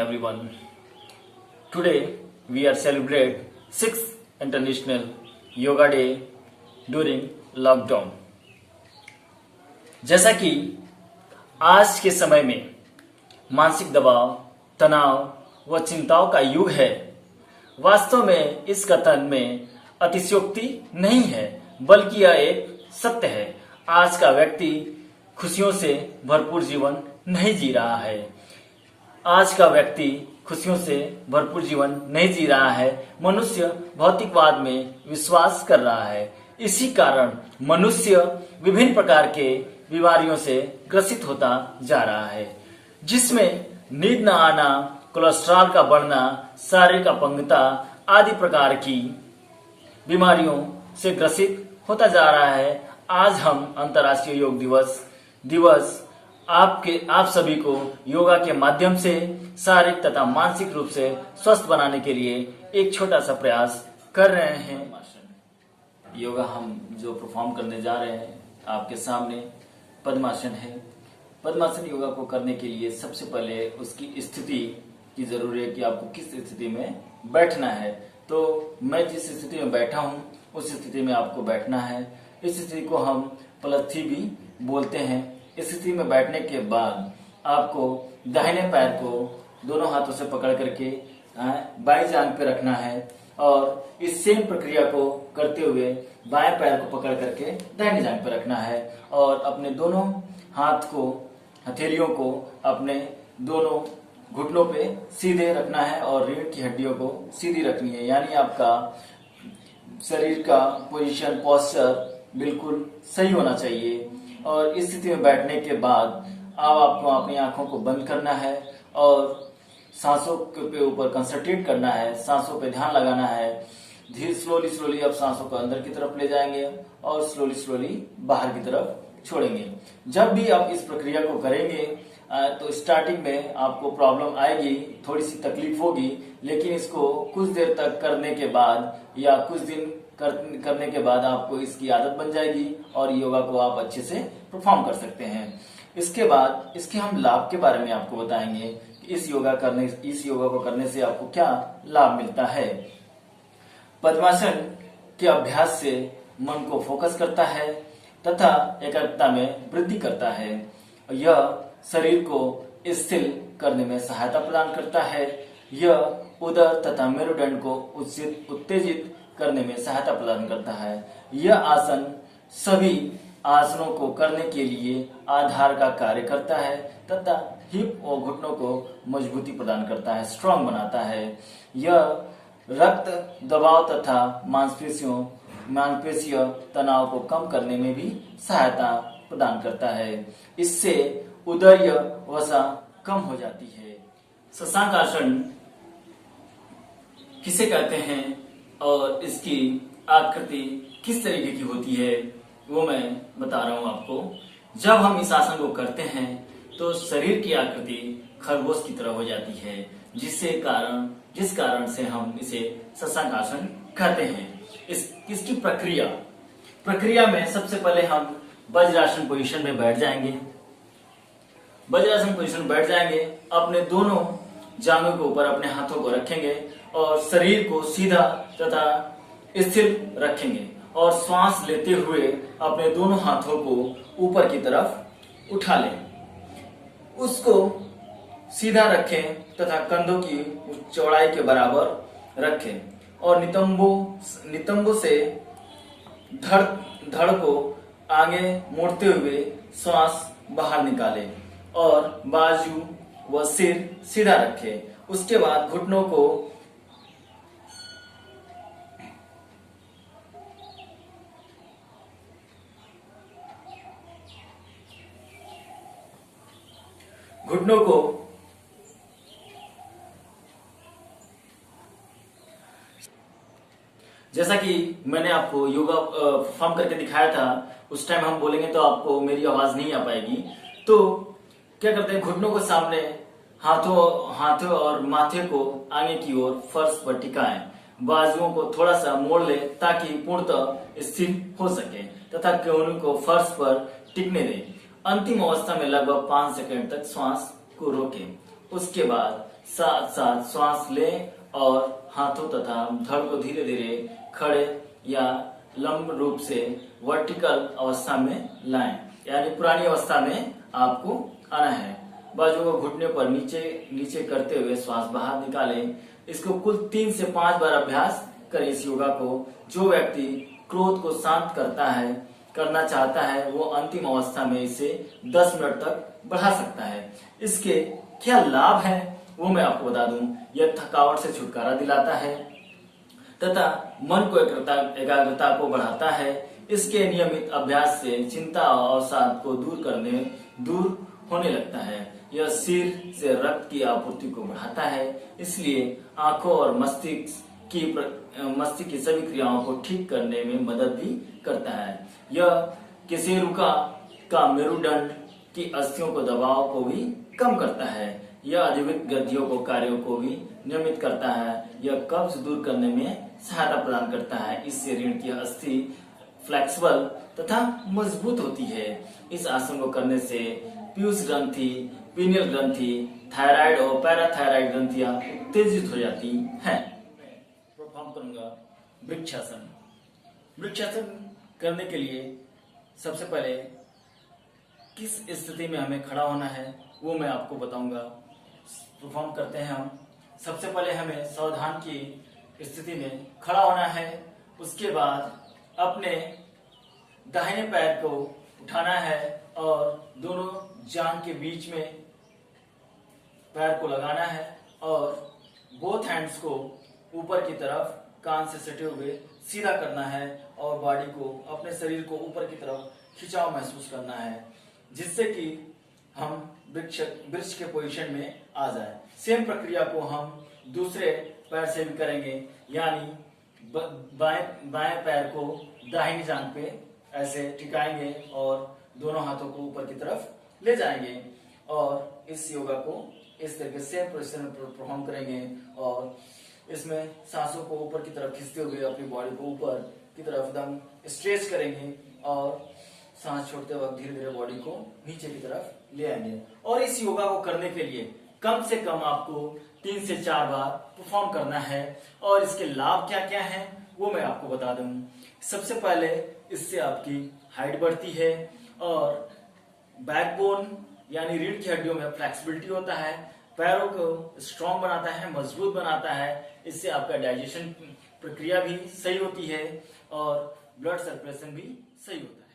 everyone. Today we are celebrate 6th International Yoga Day during lockdown. जैसा कि आज के समय में मानसिक दबाव, तनाव व चिंताओं का युग है, वास्तव में इस कथन में अतिशयोक्ति नहीं है, बल्कि यह एक सत्य है। आज का व्यक्ति खुशियों से भरपूर जीवन नहीं जी रहा है। आज का व्यक्ति खुशियों से भरपूर जीवन नहीं जी रहा है। मनुष्य भौतिकवाद में विश्वास कर रहा है। इसी कारण मनुष्य विभिन्न प्रकार के बीमारियों से ग्रसित होता जा रहा है, जिसमें नींद न आना, कोलेस्ट्रॉल का बढ़ना, शारीरिक अपंगता आदि प्रकार की बीमारियों से ग्रसित होता जा रहा है। आज हम अंतर्राष्ट्रीय योग दिवस आप सभी को योगा के माध्यम से शारीरिक तथा मानसिक रूप से स्वस्थ बनाने के लिए एक छोटा सा प्रयास कर रहे हैं। योगा हम जो परफॉर्म करने जा रहे हैं आपके सामने पद्मासन है। पद्मासन योगा को करने के लिए सबसे पहले उसकी स्थिति की जरूरी है कि आपको किस स्थिति में बैठना है। तो मैं जिस स्थिति में बैठा हूँ उस स्थिति में आपको बैठना है। इस स्थिति को हम पलथी भी बोलते हैं। इस स्थिति में बैठने के बाद आपको दाहिने पैर को दोनों हाथों से पकड़ करके बाईं जांघ पे रखना है और इस सेम प्रक्रिया को करते हुए बाएं पैर को पकड़ करके दाहिनी जांघ पे रखना है और अपने दोनों हाथ को, हथेलियों को अपने दोनों घुटनों पे सीधे रखना है और रीढ़ की हड्डियों को सीधी रखनी है। यानी आपका शरीर का पोजीशन, पोस्चर बिल्कुल सही होना चाहिए। और इस स्थिति में बैठने के बाद अब आपको अपनी आंखों को बंद करना है और सांसों के ऊपर कंसंट्रेट करना है, सांसों पे ध्यान लगाना है। धीरे स्लोली अब सांसों को अंदर की तरफ ले जाएंगे और स्लोली बाहर की तरफ छोड़ेंगे। जब भी आप इस प्रक्रिया को करेंगे तो स्टार्टिंग में आपको प्रॉब्लम आएगी, थोड़ी सी तकलीफ होगी, लेकिन इसको कुछ देर तक करने के बाद या कुछ दिन करने के बाद आपको इसकी आदत बन जाएगी और योगा को आप अच्छे से परफॉर्म कर सकते हैं। इसके बाद इसके हम लाभ के बारे में आपको बताएंगे कि इस योगा को करने से आपको क्या लाभ मिलता है। पद्मासन के अभ्यास से मन को फोकस करता है तथा एकाग्रता में वृद्धि करता है। यह शरीर को स्थिर करने में सहायता प्रदान करता है। यह उदर तथा मेरुदंड को उत्तेजित करने में सहायता प्रदान करता है। यह आसन सभी आसनों को करने के लिए आधार का कार्य करता है तथा हिप और घुटनों को मजबूती प्रदान करता है, स्ट्रांग बनाता है। यह रक्त दबाव तथा मांसपेशियों तनाव को कम करने में भी सहायता प्रदान करता है। इससे उदरीय वसा कम हो जाती है। शशांक आसन किसे कहते हैं और इसकी आकृति किस तरीके की होती है वो मैं बता रहा हूं आपको। जब हम इस आसन को करते हैं तो शरीर की आकृति खरगोश की तरह हो जाती है, जिस कारण से हम इसे शशांक आसन कहते हैं। इसकी प्रक्रिया में सबसे पहले हम वज्रासन पोजीशन में बैठ जाएंगे। वज्रासन पोजीशन में बैठ जाएंगे, अपने दोनों जांघों के ऊपर अपने हाथों को रखेंगे और शरीर को सीधा तथा स्थिर रखेंगे और श्वास लेते हुए अपने दोनों हाथों को ऊपर की तरफ उठा लें। उसको सीधा रखें तथा कंधों की चौड़ाई के बराबर रखें और नितंबों से धड़ को आगे मोड़ते हुए श्वास बाहर निकालें और बाजू व सिर सीधा रखें। उसके बाद घुटनों को जैसा कि मैंने आपको योगा परफॉर्म करके दिखाया था, उस टाइम हम बोलेंगे तो आपको मेरी आवाज नहीं आ पाएगी। तो क्या करते हैं, घुटनों को सामने, हाथों और माथे को आगे की ओर फर्श पर टिकाएं, बाजुओं को थोड़ा सा मोड़ ले ताकि पूर्णतः स्थिर हो सके तथा कोहनी को फर्श पर टिकने दें। अंतिम अवस्था में लगभग 5 सेकंड तक श्वास को रोकें। उसके बाद साथ साथ श्वास लें और हाथों तथा धड़ को धीरे धीरे खड़े या लंब रूप से वर्टिकल अवस्था में लाएं, यानी पुरानी अवस्था में आपको आना है। बाजुओं को घुटने पर नीचे नीचे करते हुए श्वास बाहर निकालें। इसको कुल 3 से 5 बार अभ्यास करें। इस योगा को जो व्यक्ति क्रोध को शांत करना चाहता है वो अंतिम अवस्था में इसे 10 मिनट तक बढ़ा सकता है। इसके क्या लाभ हैं वो मैं आपको बता दूं। यह थकावट से छुटकारा दिलाता है तथा मन को एकाग्रता को बढ़ाता है। इसके नियमित अभ्यास से चिंता और अवसाद को दूर होने लगता है। यह सिर से रक्त की आपूर्ति को बढ़ाता है, इसलिए आंखों और मस्तिष्क की सभी क्रियाओं को ठीक करने में मदद भी करता है। यह केशेरुका का मेरुदंड की अस्थियों को दबाव को भी कम करता है। यह अधिक ग्रंथियों को कार्यों को भी नियमित करता है। यह कब्ज दूर करने में सहायता प्रदान करता है। इससे रीढ़ की अस्थि फ्लेक्सिबल तथा मजबूत होती है। इस आसन को करने से पीयूष ग्रंथि, पीनियल ग्रंथि, थायराइड और पैराथायराइड ग्रंथियां उत्तेजित हो जाती हैं। परफॉर्म करूंगा वृक्षासन। वृक्षासन करने के लिए सबसे पहले किस स्थिति में हमें खड़ा होना है वो मैं आपको बताऊंगा। परफॉर्म करते हैं हम। सबसे पहले हमें सावधान की स्थिति में खड़ा होना है। उसके बाद अपने दाहिने पैर को उठाना है और दोनों जांघ के बीच में पैर को लगाना है और बोथ हैंड्स को ऊपर की तरफ कान से सटे हुए सीधा करना है और बॉडी को, अपने शरीर को ऊपर की तरफ खिंचाव महसूस करना है, जिससे कि हम वृक्ष के पोजीशन में आ जाए। सेम प्रक्रिया को हम दूसरे पैर से भी करेंगे, यानी बाएं पैर को दाहिनी जांघ पे ऐसे टिकाएंगे और दोनों हाथों को ऊपर की तरफ ले जाएंगे और इस योगा को इस तरीके से पोजीशन में परफॉर्म करेंगे और इसमें सांसों को ऊपर की तरफ खींचते हुए अपनी बॉडी को ऊपर की तरफ एकदम स्ट्रेच करेंगे और सांस छोड़ते वक्त धीरे धीरे बॉडी को नीचे की तरफ ले आएंगे। और इस योगा को करने के लिए कम से कम आपको 3 से 4 बार परफॉर्म करना है। और इसके लाभ क्या क्या हैं वो मैं आपको बता दूं। सबसे पहले इससे आपकी हाइट बढ़ती है और बैकबोन यानी रीढ़ की हड्डियों में फ्लेक्सिबिलिटी होता है, पैरों को स्ट्रॉन्ग बनाता है, मजबूत बनाता है। इससे आपका डाइजेशन प्रक्रिया भी सही होती है और ब्लड सर्कुलेशन भी सही होता है।